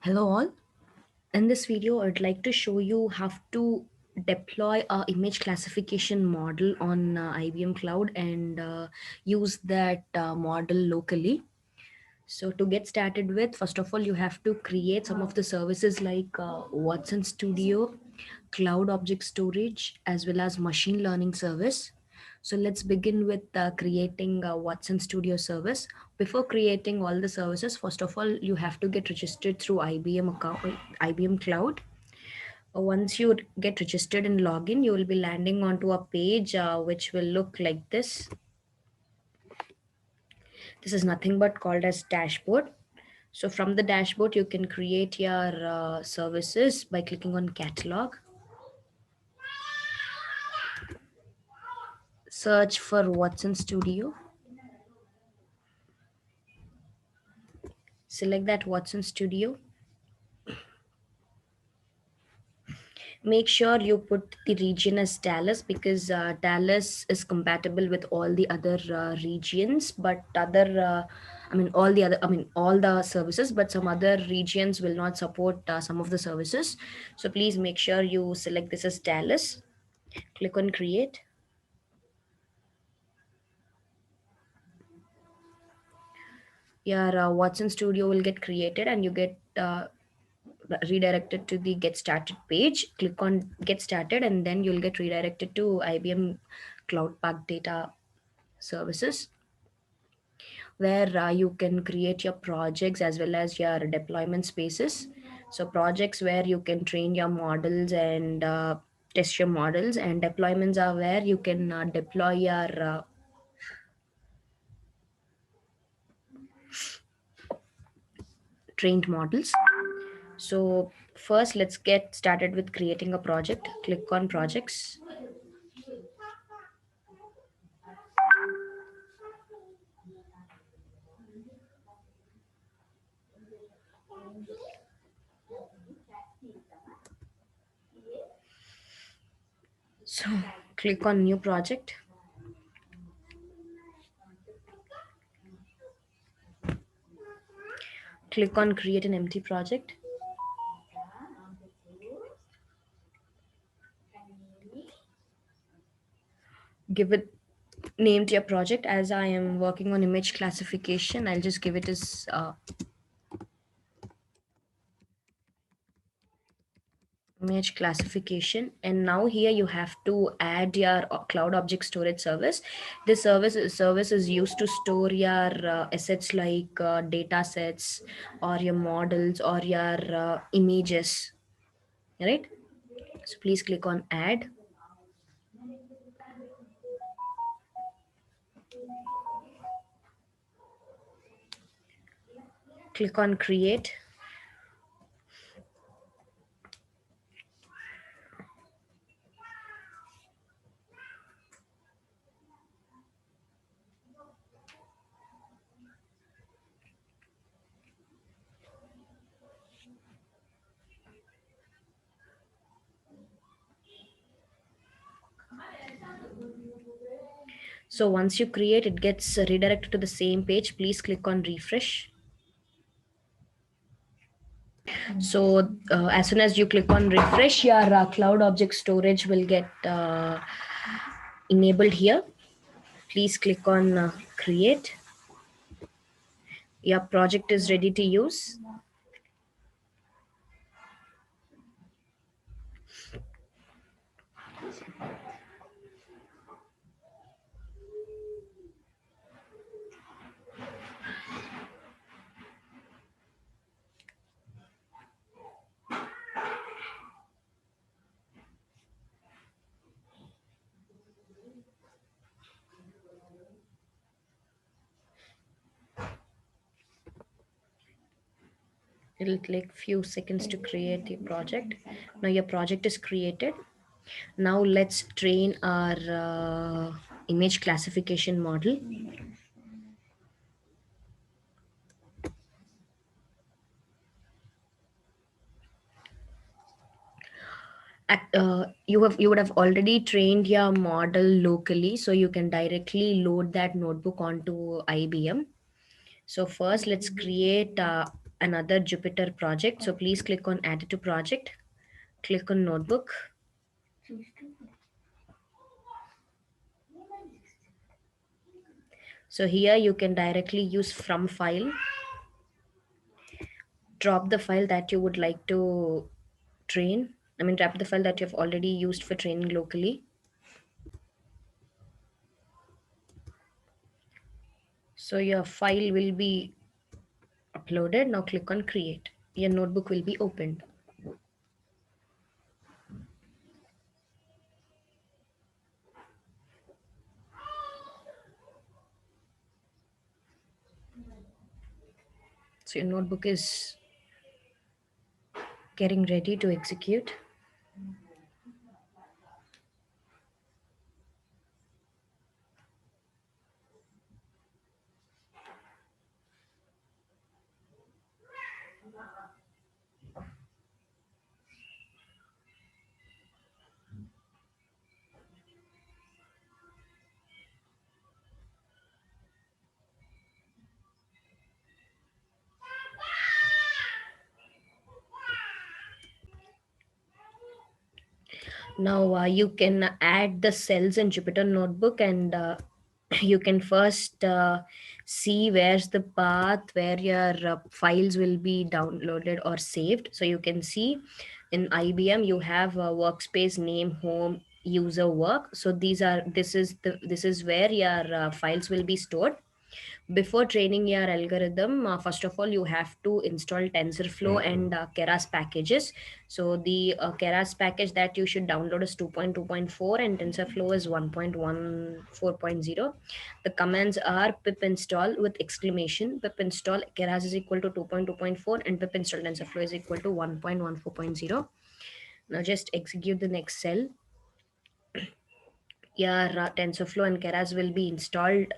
Hello all. In this video, I'd like to show you how to deploy a image classification model on IBM Cloud and use that model locally. So to get started with, first of all, you have to create some of the services like Watson Studio, Cloud Object Storage, as well as Machine Learning Service. So let's begin with creating a Watson Studio service. Before creating all the services, first of all, you have to get registered through IBM account, IBM Cloud. Once you get registered and login, you will be landing onto a page which will look like this. This is nothing but called as dashboard. So from the dashboard, you can create your services by clicking on catalog. Search for Watson Studio. Select that Watson Studio. Make sure you put the region as Dallas because Dallas is compatible with all the other regions, but all the services, but some other regions will not support some of the services. So please make sure you select this as Dallas. Click on create. Your Watson Studio will get created and you get redirected to the get started page. Click on get started and then you'll get redirected to IBM Cloud Park Data Services, where you can create your projects as well as your deployment spaces. So projects where you can train your models and test your models, and deployments are where you can deploy your trained models. So first, let's get started with creating a project. Click on projects. So click on new project. Click on create an empty project. Give it name to your project. As I am working on image classification, I'll just give it as image classification. And now here you have to add your cloud object storage service. This service is used to store your assets like data sets or your models or your images, right? So please click on add. Click on create. So once you create, it gets redirected to the same page. Please click on refresh. So as soon as you click on refresh, your cloud object storage will get enabled here. Please click on create. Your project is ready to use. It'll take few seconds to create the project. Now your project is created. Now let's train our image classification model. You would have already trained your model locally, so you can directly load that notebook onto IBM. So first, let's create another Jupyter project. So please click on add to project, click on notebook. So here you can directly use from file, drop the file that you would like to train. Drop the file that you have already used for training locally. So your file will be uploaded. Now click on create. Your notebook will be opened. So your notebook is getting ready to execute. Now you can add the cells in Jupyter Notebook, and you can first see where's the path where your files will be downloaded or saved. So you can see in IBM you have a workspace name, home, user, work. So this is where your files will be stored. Before training your algorithm, first of all you have to install TensorFlow and Keras packages. So the Keras package that you should download is 2.2.4 and TensorFlow is 1.14.0. The commands are pip install with exclamation, pip install Keras is equal to 2.2.4, and pip install TensorFlow is equal to 1.14.0. Now just execute the next cell. Your TensorFlow and Keras will be installed,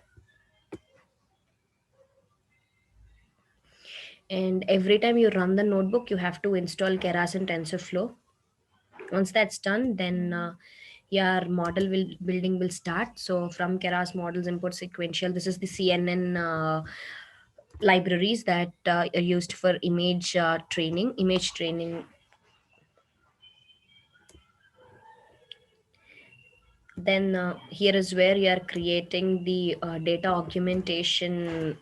and every time you run the notebook you have to install Keras and TensorFlow. Once that's done, then your model will building will start. So from Keras models import sequential, this is the CNN libraries that are used for image training. Then here is where you are creating the data augmentation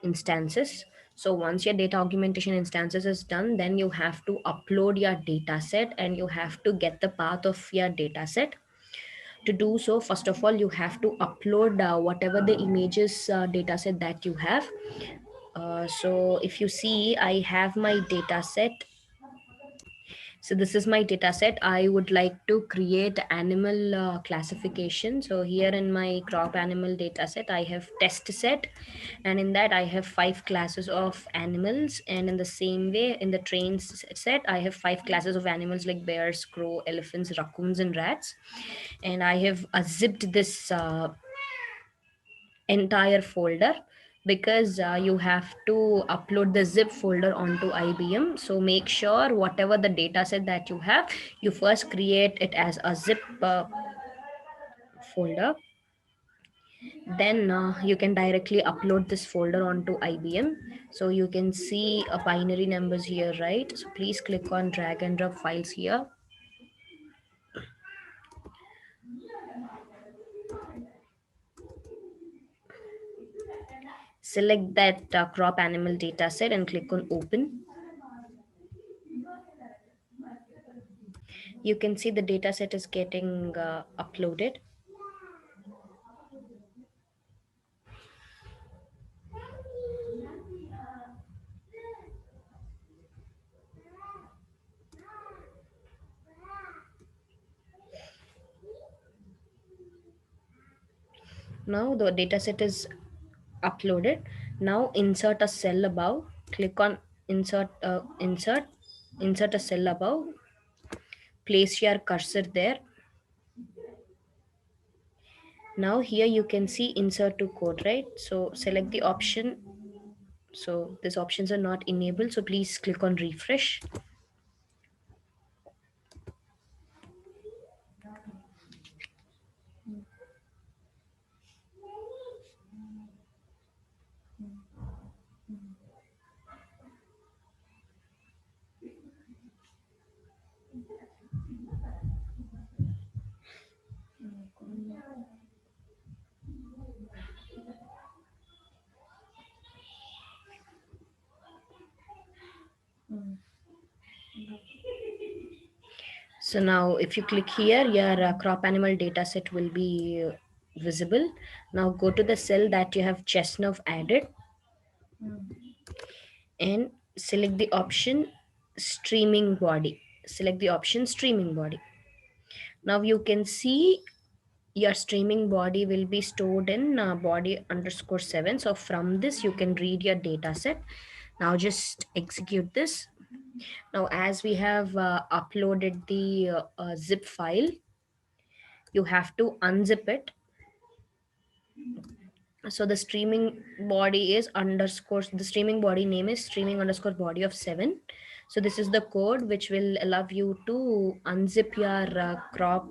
instances. So once your data augmentation instances is done, then you have to upload your data set and you have to get the path of your data set. To do so, first of all you have to upload whatever the images data set that you have. So if you see, I have my data set. So this is my data set. I would like to create animal classification. So here in my crop animal data set, I have test set, and in that I have 5 classes of animals. And in the same way, in the set, I have 5 classes of animals like bears, crow, elephants, raccoons, and rats. And I have zipped this entire folder, because you have to upload the zip folder onto IBM. So make sure whatever the data set that you have, you first create it as a zip folder. Then you can directly upload this folder onto IBM. So you can see binary numbers here, right? So please click on drag and drop files here. Select that crop animal data set and click on open. You can see the data set is getting uploaded. Now the dataset is uploaded. Now insert a cell above. Click on insert a cell above. Place your cursor there. Now here you can see insert to code, right? So select the option. So these options are not enabled. So please click on refresh. So now if you click here, your crop animal data set will be visible. Now go to the cell that you have Chestnut added and select the option streaming body. Select the option streaming body. Now you can see your streaming body will be stored in body underscore 7. So from this you can read your data set. Now just execute this. Now as we have uploaded the zip file, you have to unzip it. So the streaming body is underscore, the streaming body name is streaming underscore body of 7. So this is the code which will allow you to unzip your crop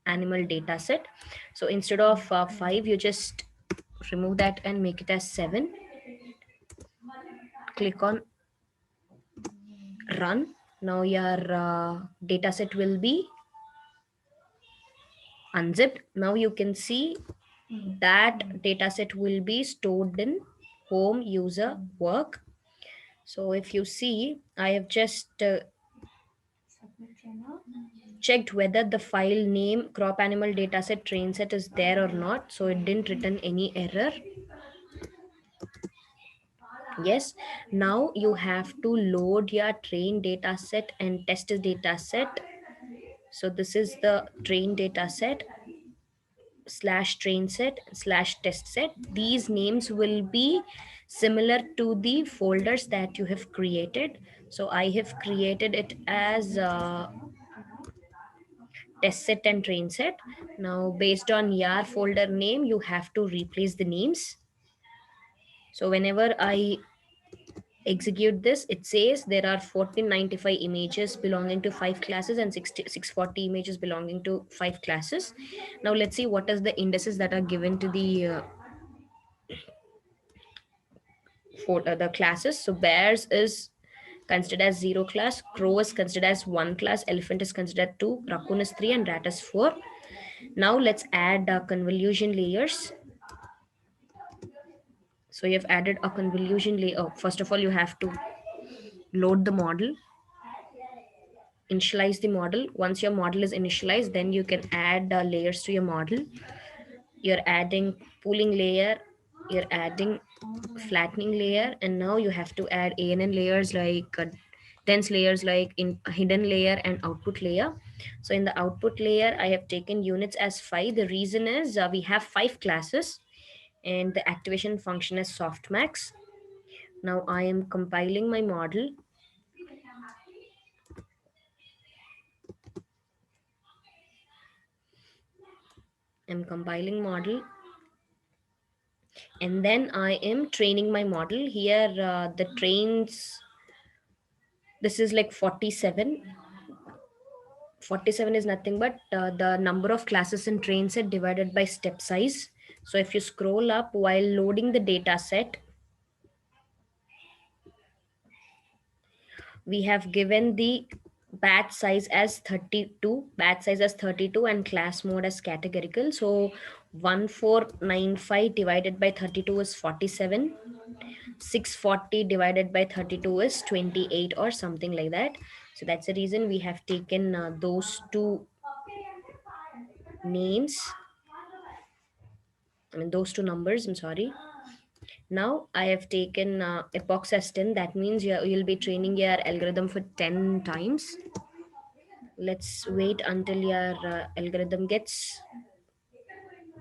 animal data set. So instead of 5, you just remove that and make it as 7. Click on run. Now your data set will be unzipped. Now you can see that data set will be stored in home user work. So if you see, I have just checked whether the file name crop animal dataset train set is there or not. So it didn't return any error. Yes, now you have to load your train data set and test data set. So this is the train data set slash train set slash test set. These names will be similar to the folders that you have created. So I have created it as test set and train set. Now based on your folder name, you have to replace the names. So whenever I execute this, it says there are 1495 images belonging to 5 classes and 640 images belonging to 5 classes. Now let's see what is the indices that are given to the for the classes. So bears is considered as 0 class, crow is considered as 1 class, elephant is considered 2, raccoon is 3, and rat is 4. Now let's add convolution layers. So you have added a convolution layer. Oh, first of all, you have to load the model, initialize the model. Once your model is initialized, then you can add layers to your model. You're adding pooling layer, you're adding flattening layer, and now you have to add ANN layers like dense layers like in hidden layer and output layer. So in the output layer, I have taken units as 5. The reason is we have 5 classes and the activation function is softmax. Now I am compiling my model. I'm compiling model and then I am training my model. Here the trains, this is like 47. 47 is nothing but the number of classes in train set divided by step size. So if you scroll up while loading the data set, we have given the batch size as 32 and class mode as categorical. So 1495 divided by 32 is 47, 640 divided by 32 is 28 or something like that. So that's the reason we have taken those two names, I mean those two numbers, I'm sorry. Now I have taken epochs as 10. That means you'll be training your algorithm for 10 times. Let's wait until your algorithm gets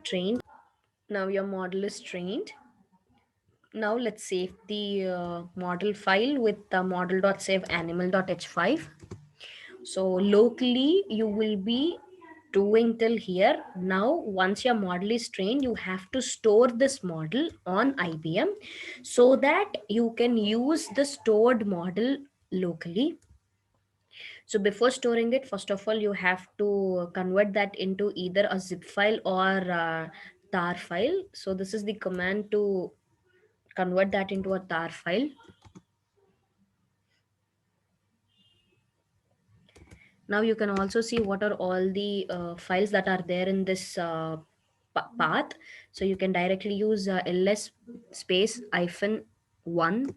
trained. Now your model is trained. Now let's save the model file with the model.save animal.h5. So locally you will be doing till here. Now once your model is trained, you have to store this model on IBM so that you can use the stored model locally. So before storing it, first of all, you have to convert that into either a zip file or a tar file. So this is the command to convert that into a tar file. Now you can also see what are all the files that are there in this path. So you can directly use ls space -1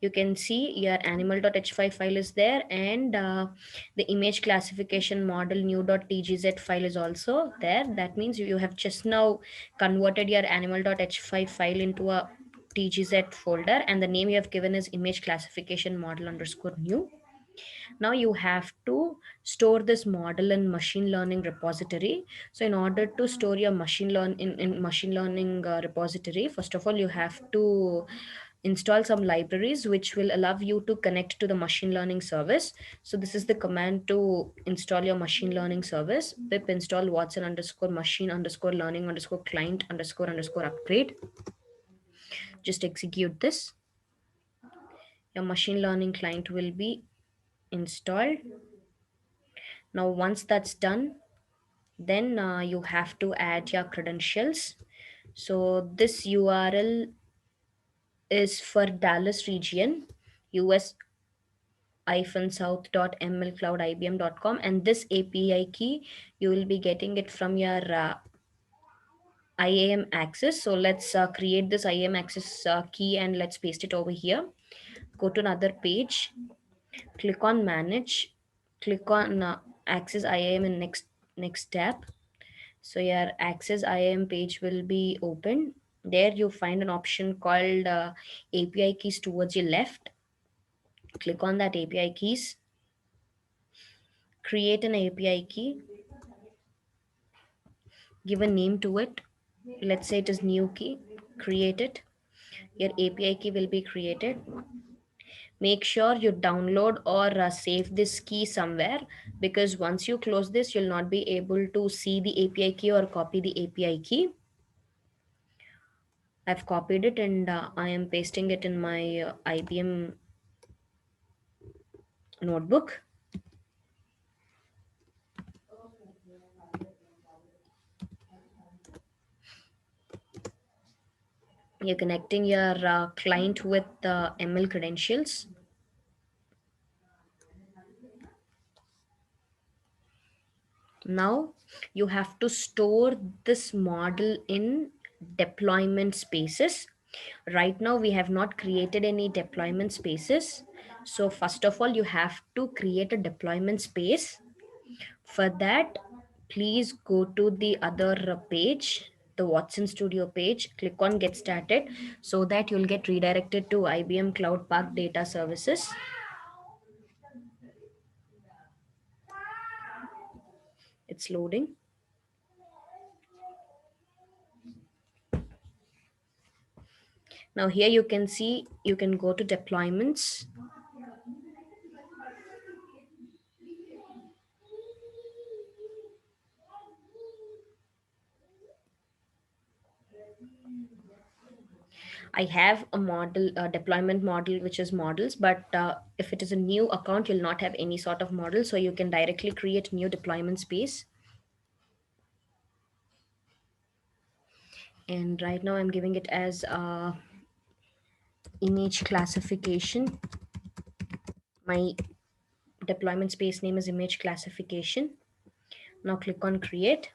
you can see your animal.h5 file is there, and the image classification model new.tgz file is also there. That means you have just now converted your animal.h5 file into a tgz folder, and the name you have given is image classification model underscore new. Now you have to store this model in machine learning repository. So in order to store your in machine learning repository, first of all you have to install some libraries which will allow you to connect to the machine learning service. So this is the command to install your machine learning service: pip install watson underscore machine underscore learning underscore client underscore upgrade. Just execute this. Your machine learning client will be installed. Now once that's done, then you have to add your credentials. So this URL is for Dallas region, us south.mlcloudibm.com, and this API key you will be getting it from your IAM access. So let's create this IAM access key and let's paste it over here. Go to another page, click on manage, click on access IAM in next tab. So your access IAM page will be open. There you find an option called API keys towards your left. Click on that API keys, create an API key, give a name to it. Let's say it is new key, create it. Your API key will be created. Make sure you download or save this key somewhere, because once you close this, you'll not be able to see the API key or copy the API key. I've copied it and I am pasting it in my IBM notebook. You're connecting your client with ML credentials. Now you have to store this model in deployment spaces. Right now we have not created any deployment spaces. So first of all, you have to create a deployment space. For that, please go to the other page, the Watson Studio page, click on Get Started, so that you'll get redirected to IBM Cloud Park Data Services. It's loading. Now here you can see, you can go to deployments. I have a model, a deployment model, which is models, but if it is a new account, you'll not have any sort of model. So you can directly create new deployment space. And right now I'm giving it as image classification. My deployment space name is image classification. Now click on create.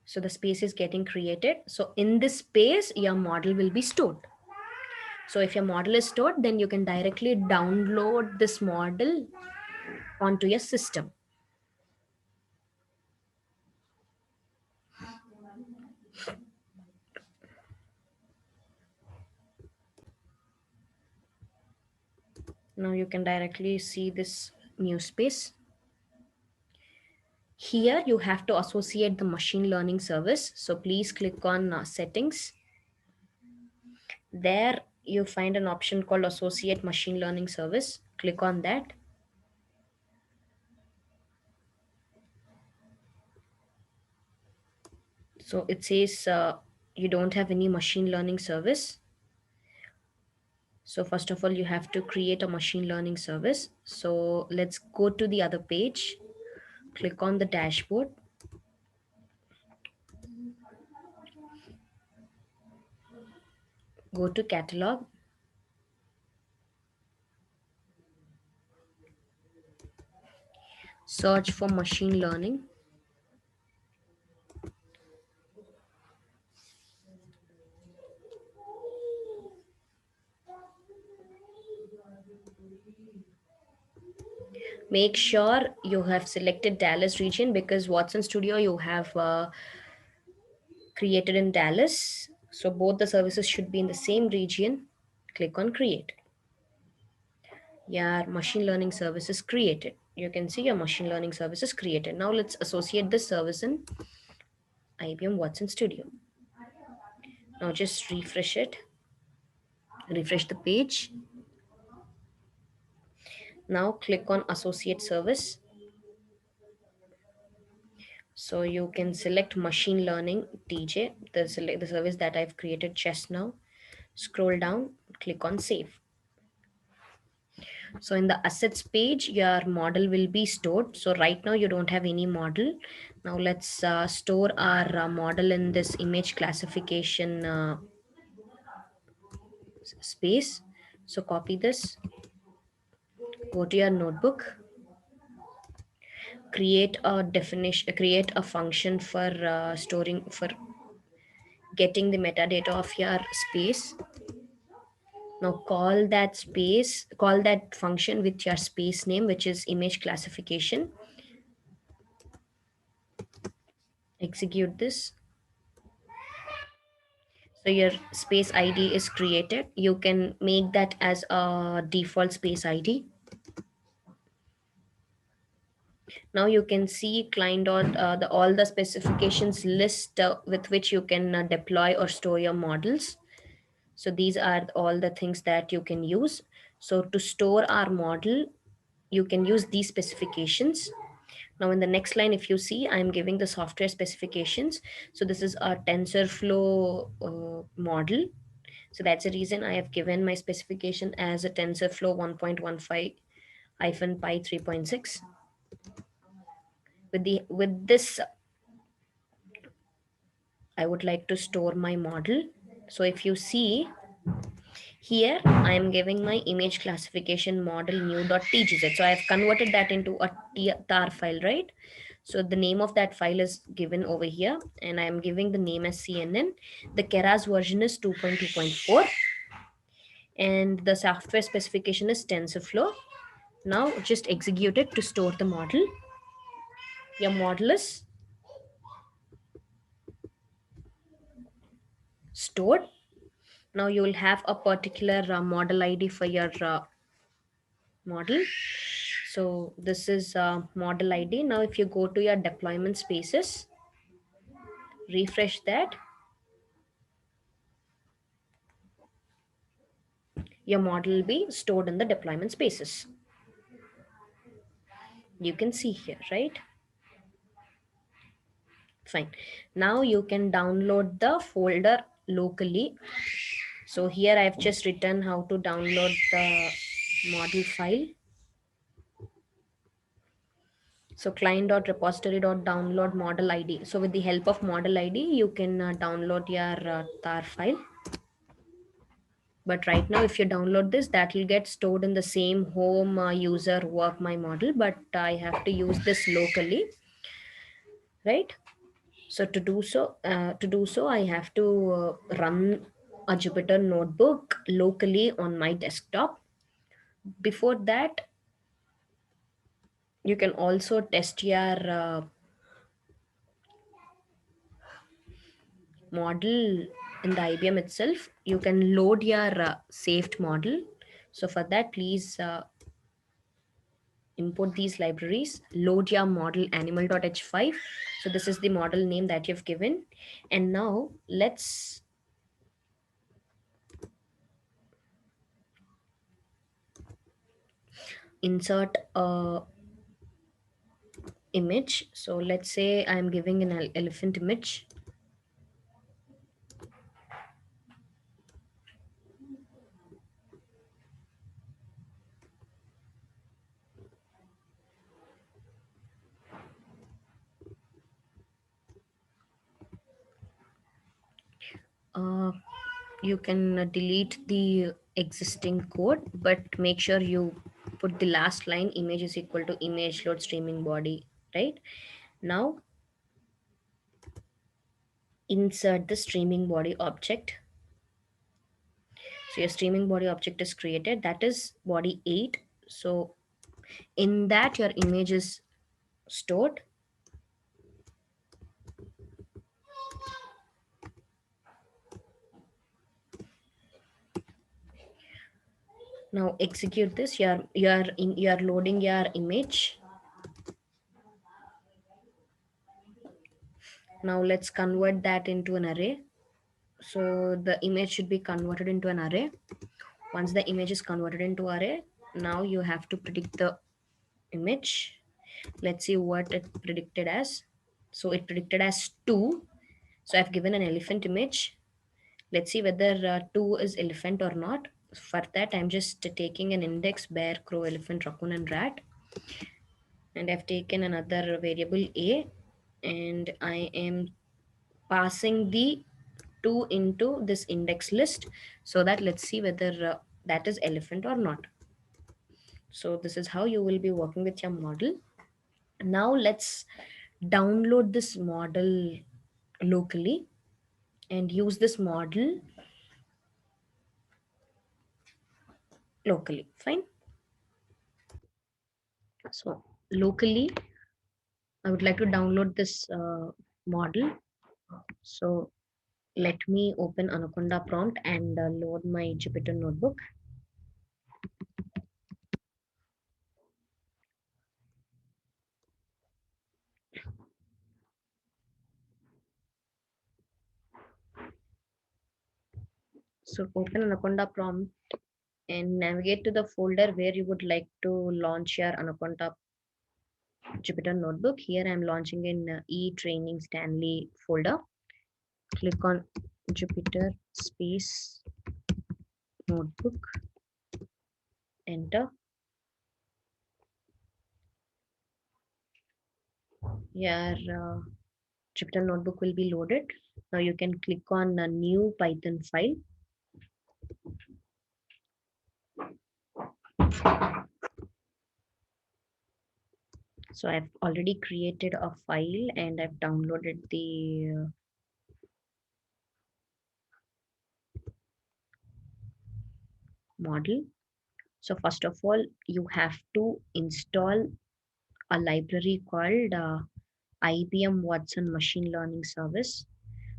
So the space is getting created. So in this space, your model will be stored. So if your model is stored, then you can directly download this model onto your system. Now you can directly see this new space. Here you have to associate the machine learning service. So please click on settings. There you find an option called associate machine learning service. Click on that. So it says you don't have any machine learning service. So first of all, you have to create a machine learning service. So let's go to the other page. Click on the dashboard. Go to catalog. Search for machine learning. Make sure you have selected Dallas region because Watson Studio you have created in Dallas. So both the services should be in the same region. Click on create. Your machine learning service is created. You can see your machine learning service is created. Now let's associate this service in IBM Watson Studio. Now just refresh it. Refresh the page. Now click on associate service. So you can select machine learning TJ, the service that I've created just now. Scroll down, click on save. So in the assets page, your model will be stored. So right now you don't have any model. Now let's store our model in this image classification space. So copy this, go to your notebook, create a definition, create a function for storing, for getting the metadata of your space. Now call that function with your space name, which is image classification. Execute this. So your space ID is created. You can make that as a default space ID. Now you can see client dot the all the specifications list with which you can deploy or store your models. So these are all the things that you can use. So to store our model, you can use these specifications. Now in the next line, if you see, I'm giving the software specifications. So this is a TensorFlow model. So that's the reason I have given my specification as a TensorFlow 1.15 hyphen pi 3.6. With this, I would like to store my model. So if you see here, I am giving my image classification model new.tgz. So I have converted that into a tar file, right? So the name of that file is given over here, and I am giving the name as CNN. The Keras version is 2.2.4, and the software specification is TensorFlow. Now just execute it to store the model. Your model is stored. Now you will have a particular model ID for your model. So this is model ID. Now if you go to your deployment spaces, refresh that, your model will be stored in the deployment spaces. You can see here, right? Fine. Now you can download the folder locally. So here I've just written how to download the model file. So client.repository.download model ID. So with the help of model ID, you can download your tar file. But right now, if you download this, that will get stored in the same home user work my model, but I have to use this locally, right? So to do so, I have to run a Jupyter notebook locally on my desktop. Before that, you can also test your model in the IBM itself. You can load your saved model. So for that, please import these libraries, load your model animal.h5. So this is the model name that you've given. And now let's insert a image. So let's say I'm giving an elephant image. Uh, you can delete the existing code, but make sure you put the last line image is equal to image load streaming body, right? Now insert the streaming body object. So your streaming body object is created, that is body 8. So in that your image is stored. Now execute this. You are loading your image. Now let's convert that into an array. So the image should be converted into an array. Once the image is converted into array, now you have to predict the image. Let's see what it predicted as. So it predicted as 2. So I've given an elephant image. Let's see whether 2 is elephant or not. For that, I'm just taking an index: bear, crow, elephant, raccoon, and rat. And I've taken another variable a, and I am passing the 2 into this index list, so that let's see whether that is elephant or not. So this is how you will be working with your model. Now let's download this model locally and use this model locally. Fine. So locally, I would like to download this model. So let me open Anaconda prompt and load my Jupyter notebook. So open Anaconda prompt and navigate to the folder where you would like to launch your Anaconda Jupyter notebook. Here I'm launching in e-training Stanley folder. Click on Jupyter space notebook, enter. Your Jupyter notebook will be loaded. Now you can click on a new Python file. So I've already created a file and I've downloaded the model. So first of all, you have to install a library called IBM Watson Machine Learning Service.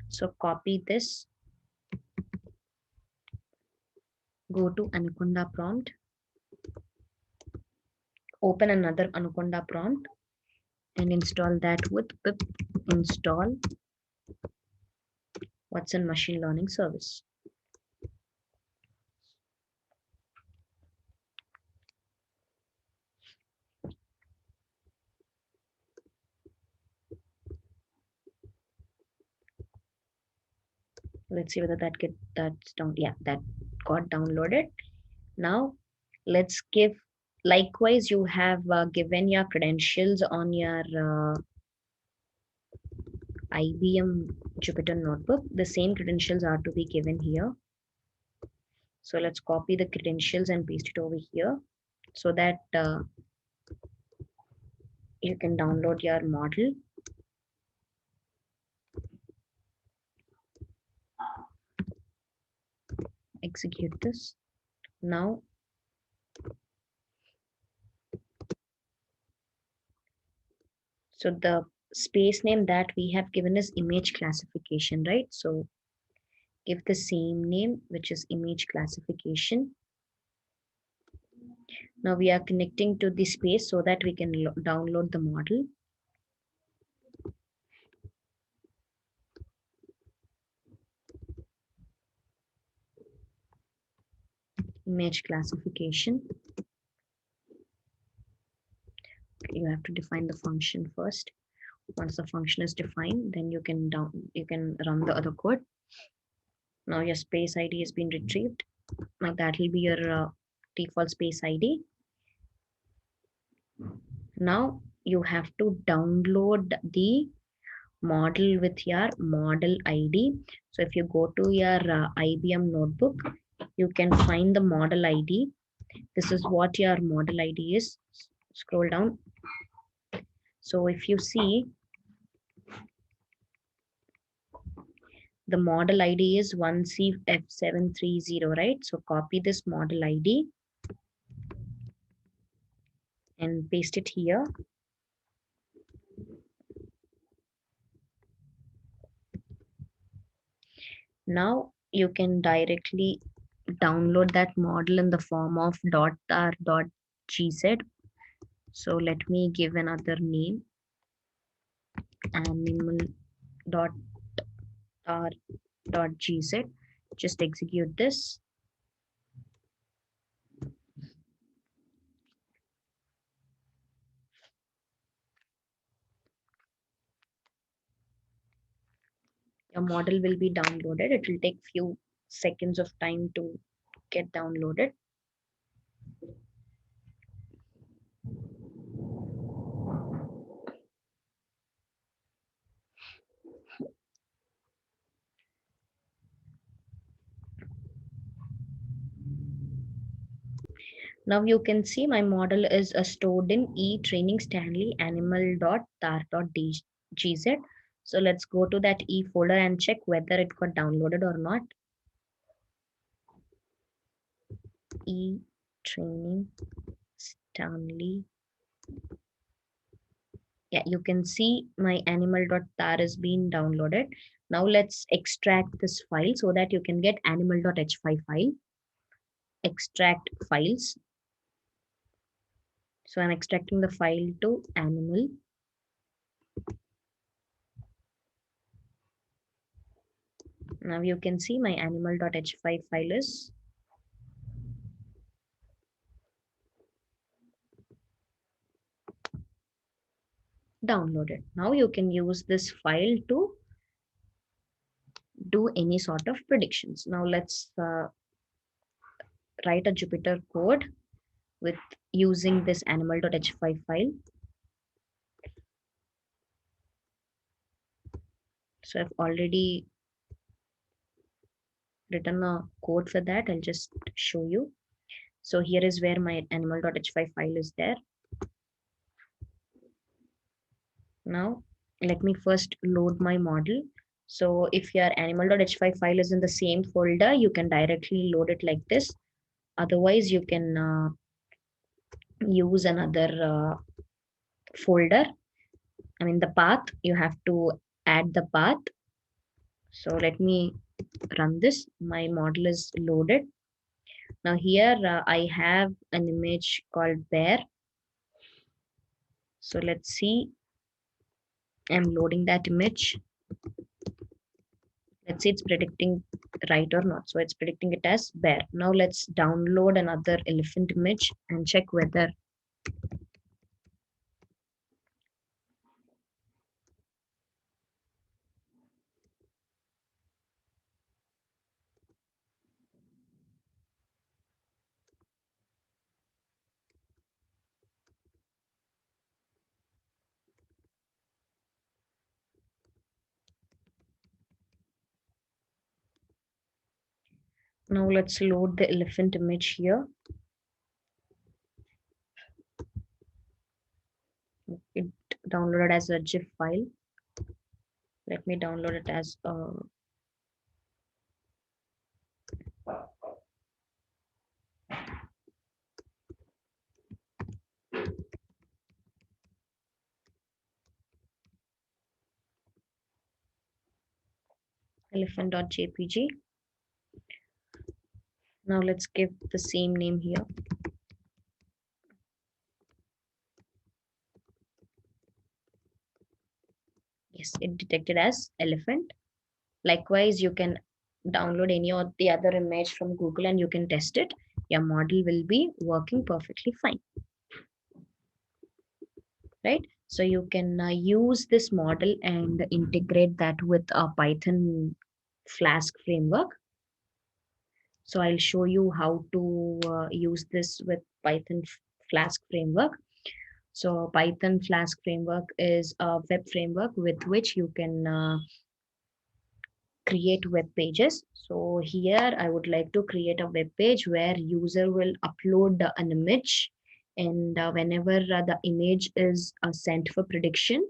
So copy this, go to Anaconda prompt, open another Anaconda prompt and install that with pip install Watson Machine Learning Service. Let's see whether that's down. Yeah, that got downloaded. Now let's give, likewise you have given your credentials on your IBM Jupyter notebook. The same credentials are to be given here. So let's copy the credentials and paste it over here so that you can download your model. Execute this. Now so the space name that we have given is image classification, right? So give the same name, which is image classification. Now we are connecting to the space so that we can download the model. Image classification. You have to define the function first. Once the function is defined, then you can run the other code. Now your space ID has been retrieved. Now that will be your default space ID. Now you have to download the model with your model ID. So if you go to your IBM notebook, you can find the model ID. This is what your model ID is. Scroll down. So if you see, the model ID is 1CF730, right? So copy this model ID and paste it here. Now you can directly download that model in the form of .tar.gz. So let me give another name, animal.tar.gz. Just execute this. Your model will be downloaded. It will take few seconds of time to get downloaded. Now you can see my model is stored in e-training Stanley animal.tar.gz. So let's go to that e folder and check whether it got downloaded or not. E-training Stanley. Yeah, you can see my animal.tar is being downloaded. Now let's extract this file so that you can get animal.h5 file. Extract files. So I'm extracting the file to animal. Now you can see my animal.h5 file is downloaded. Now you can use this file to do any sort of predictions. Now let's write a Jupyter code with using this animal.h5 file. So I've already written a code for that. I'll just show you. So here is where my animal.h5 file is there. Now let me first load my model. So if your animal.h5 file is in the same folder, you can directly load it like this. Otherwise, you can use another folder. I mean, the path, you have to add the path. So let me run this. My model is loaded. Now here I have an image called bear. So let's see. I'm loading that image. Let's see it's predicting right or not. So it's predicting it as bear. Now let's download another elephant image and check whether now let's load the elephant image here. It downloaded as a GIF file. Let me download it as a elephant.jpg. Now let's give the same name here. Yes, it detected as elephant. Likewise, you can download any of the other image from Google and you can test it. Your model will be working perfectly fine, right? So you can use this model and integrate that with a Python Flask framework. So I'll show you how to use this with Python Flask framework. So Python Flask framework is a web framework with which you can create web pages. So here I would like to create a web page where user will upload an image, and whenever the image is sent for prediction,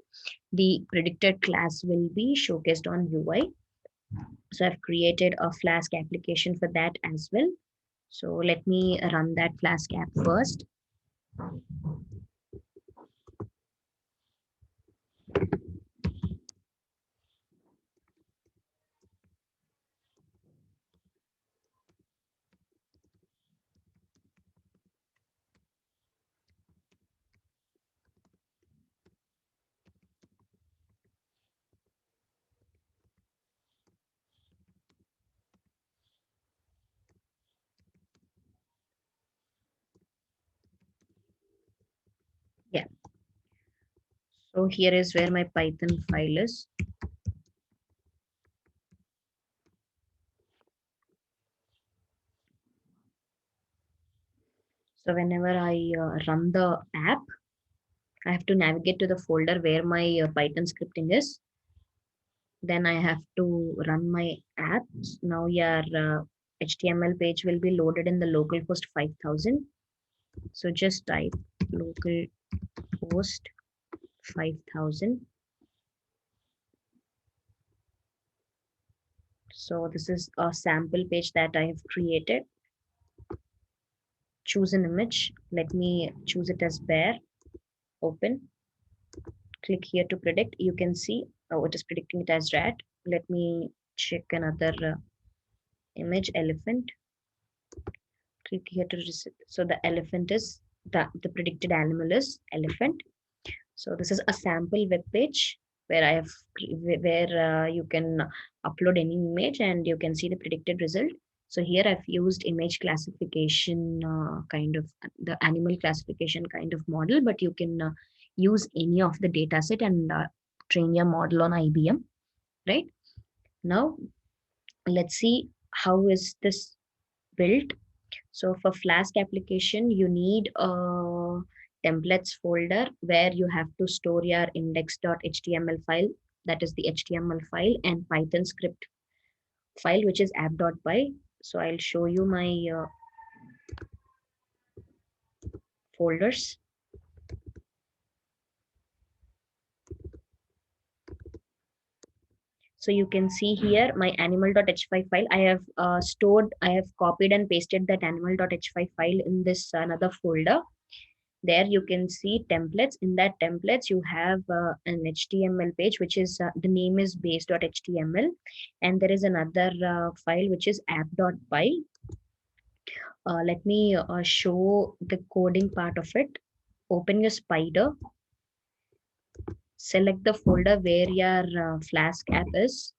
the predicted class will be showcased on UI. So I've created a Flask application for that as well. So let me run that Flask app first. Yeah. So here is where my Python file is. So whenever I run the app, I have to navigate to the folder where my Python scripting is. Then I have to run my app. Now your HTML page will be loaded in the localhost 5000. So just type localhost 5000. So this is a sample page that I have created. Choose an image. Let me choose it as bear. Open. Click here to predict. You can see, oh, it is predicting it as rat. Let me check another image, elephant. Click here to reset. So the elephant is the predicted animal is elephant. So this is a sample web page where I have where you can upload any image and you can see the predicted result. So here I've used image classification kind of the animal classification kind of model, but you can use any of the data set and train your model on IBM, right? Now let's see how is this built. So for Flask application, you need a templates folder where you have to store your index.html file, that is the HTML file, and Python script file, which is app.py. So I'll show you my folders. So you can see here my animal.h5 file. I have I have copied and pasted that animal.h5 file in this another folder. There you can see templates. In that templates you have an HTML page, which is the name is base.html, and there is another file which is app.py. Let me show the coding part of it. Open your Spider, select the folder where your Flask app is.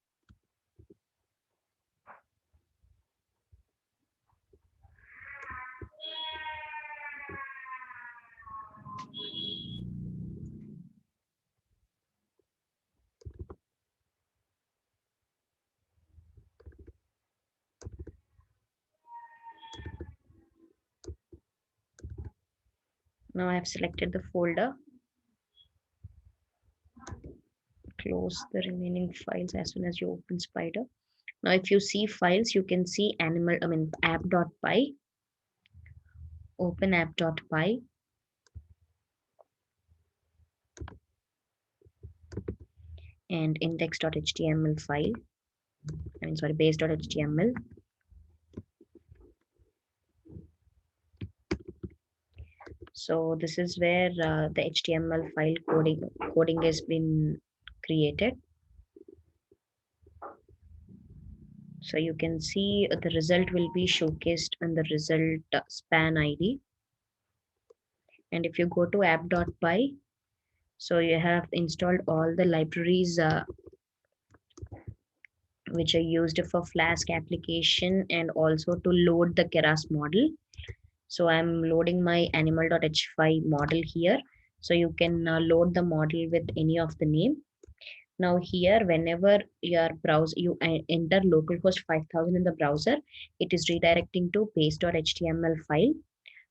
Now I have selected the folder. Close the remaining files as soon as you open Spider. Now if you see files, you can see app.py. Open app.py. And index.html file. Sorry, base.html. So this is where the HTML file coding has been created. So you can see the result will be showcased on the result span ID. And if you go to app.py, so you have installed all the libraries which are used for Flask application and also to load the Keras model. So I'm loading my animal.h5 model here. So you can load the model with any of the name. Now here, whenever your browser, you enter localhost 5000 in the browser, it is redirecting to base.html file.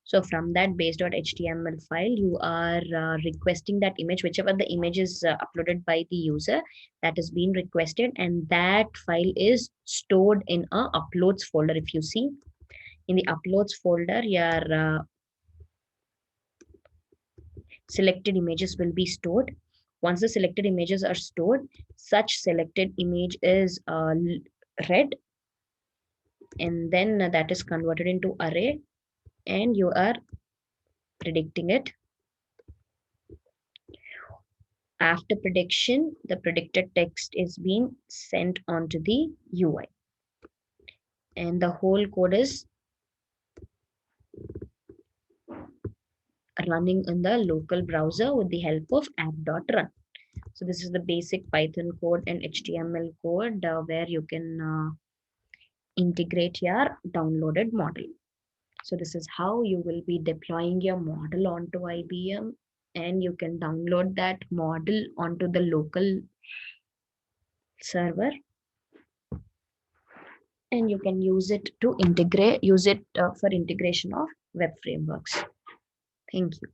So from that base.html file, you are requesting that image, whichever the image is uploaded by the user, that is being requested, and that file is stored in a uploads folder. If you see in the uploads folder, your selected images will be stored. Once the selected images are stored, such selected image is red, and then that is converted into array, and you are predicting it. After prediction, the predicted text is being sent onto the UI, and the whole code is running in the local browser with the help of app.run. So this is the basic Python code and HTML code where you can integrate your downloaded model. So this is how you will be deploying your model onto IBM, and you can download that model onto the local server, and you can use it to use it for integration of web frameworks. Thank you.